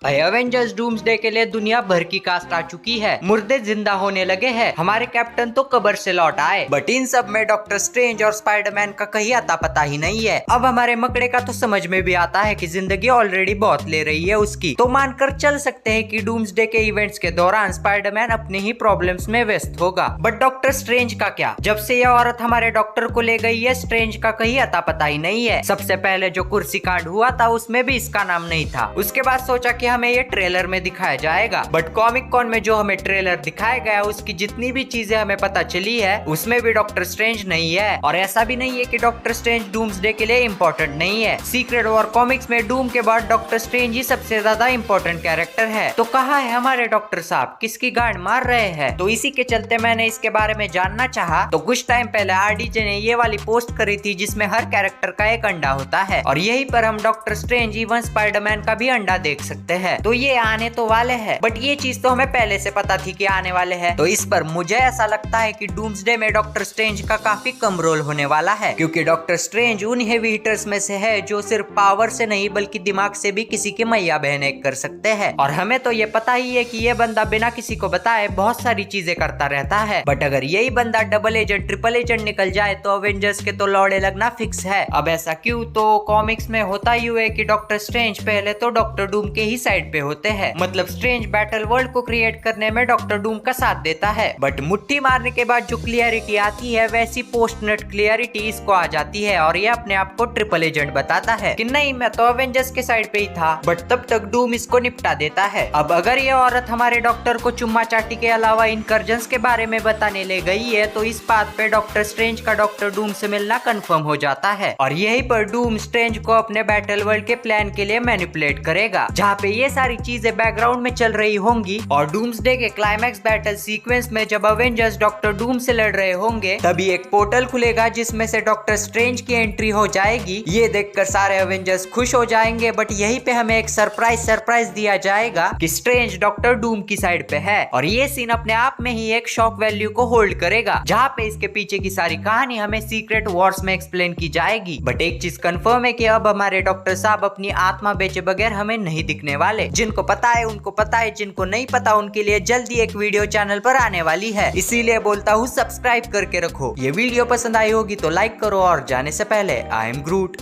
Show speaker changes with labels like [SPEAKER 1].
[SPEAKER 1] Avengers doomsday के लिए दुनिया भर की कास्ट आ चुकी है। मुर्दे जिंदा होने लगे हैं। हमारे कैप्टन तो कब्र से लौट आए, बट इन सब में डॉक्टर स्ट्रेंज और स्पाइडरमैन का कहीं अता पता ही नहीं है। अब हमारे मकड़े का तो समझ में भी आता है कि जिंदगी ऑलरेडी बहुत ले रही है उसकी, तो मानकर चल सकते हैं कि डूम्सडे के इवेंट्स के दौरान स्पाइडरमैन अपनी ही प्रॉब्लम्स में व्यस्त होगा। बट डॉक्टर स्ट्रेंज का क्या? जब से यह औरत हमारे डॉक्टर को ले गई है, स्ट्रेंज का कहीं अता पता ही नहीं है। सबसे पहले जो कुर्सी कांड हुआ था उसमें भी इसका नाम नहीं था। उसके बाद सोचा कि हमें ये ट्रेलर में दिखाया जाएगा, बट कॉमिक कॉन में जो हमें ट्रेलर दिखाया गया उसकी जितनी भी चीजें हमें पता चली है उसमें भी डॉक्टर स्ट्रेंज नहीं है। और ऐसा भी नहीं है कि डॉक्टर स्ट्रेंज डूम्सडे के लिए इम्पोर्टेंट नहीं है। सीक्रेट वॉर कॉमिक्स में डूम के बाद डॉक्टर स्ट्रेंज ही सबसे ज्यादा इम्पोर्टेंट कैरेक्टर है। तो कहाँ है हमारे डॉक्टर साहब? किसकी गांड मार रहे हैं? तो इसी के चलते मैंने इसके बारे में जानना चाहा। तो कुछ टाइम पहले आरडीजे ने ये वाली पोस्ट करी थी जिसमें हर कैरेक्टर का एक अंडा होता है, और यहीं पर हम डॉक्टर स्ट्रेंज इवन स्पाइडरमैन का भी अंडा देख सकते हैं। तो ये आने तो वाले हैं, बट ये चीज तो हमें पहले से पता थी कि आने वाले हैं। तो इस पर मुझे ऐसा लगता है कि डूम्सडे में डॉक्टर स्ट्रेंज का काफी कम रोल होने वाला है, क्योंकि डॉक्टर स्ट्रेंज उन हेवी हिटर्स में से है जो सिर्फ पावर से नहीं बल्कि दिमाग से भी किसी की मैया बहने कर सकते हैं। और हमें तो ये पता ही है कि ये बंदा बिना किसी को बताए बहुत सारी चीजें करता रहता है। बट अगर यही बंदा डबल एजेंट ट्रिपल एजेंट निकल जाए तो अवेंजर्स के तो लौड़े लगना फिक्स है। अब ऐसा क्यों? तो कॉमिक्स में होता ही है कि डॉक्टर स्ट्रेंज पहले तो डॉक्टर डूम के ही साइड पे होते हैं, मतलब स्ट्रेंज बैटल वर्ल्ड को क्रिएट करने में डॉक्टर डूम का साथ देता है। बट मुट्ठी मारने के बाद जो क्लियरिटी आती है वैसी पोस्ट नट क्लियरिटी इसको आ जाती है, और ये अपने आप को ट्रिपल एजेंट बताता है कि नहीं मैं तो अवेंजर्स के साइड पे ही था। बट तब तक डूम इसको निपटा देता है। अब अगर ये औरत हमारे डॉक्टर को चुम्मा चाटी के अलावा इनकर्जन्स के बारे में बताने ले गई है तो इस बात पे डॉक्टर स्ट्रेंज का डॉक्टर डूम से मिलना कंफर्म हो जाता है, और यहीं पर डूम स्ट्रेंज को अपने बैटल वर्ल्ड के प्लान के लिए मैनिपुलेट करेगा, जहाँ पे ये सारी चीजें बैकग्राउंड में चल रही होंगी। और डूम्सडे के क्लाइमैक्स बैटल सीक्वेंस में जब अवेंजर्स डॉक्टर डूम से लड़ रहे होंगे तभी एक पोर्टल खुलेगा जिसमें से डॉक्टर स्ट्रेंज की एंट्री हो जाएगी। ये देखकर सारे अवेंजर्स खुश हो जाएंगे, बट यहीं पे हमें एक सरप्राइज दिया जाएगा कि स्ट्रेंज डॉक्टर डूम की साइड पे है, और ये सीन अपने आप में ही एक शॉक वैल्यू को होल्ड करेगा, जहाँ पे इसके पीछे की सारी कहानी हमें सीक्रेट वॉर्स में एक्सप्लेन की जाएगी। बट एक चीज कंफर्म है कि अब हमारे डॉक्टर साहब अपनी आत्मा बेचे बगैर हमें नहीं दिखने वाले। जिनको पता है उनको पता है, जिनको नहीं पता उनके लिए जल्दी एक वीडियो चैनल पर आने वाली है। इसीलिए बोलता हूँ सब्सक्राइब करके रखो। ये वीडियो पसंद आई होगी तो लाइक करो, और जाने से पहले आई एम ग्रूट।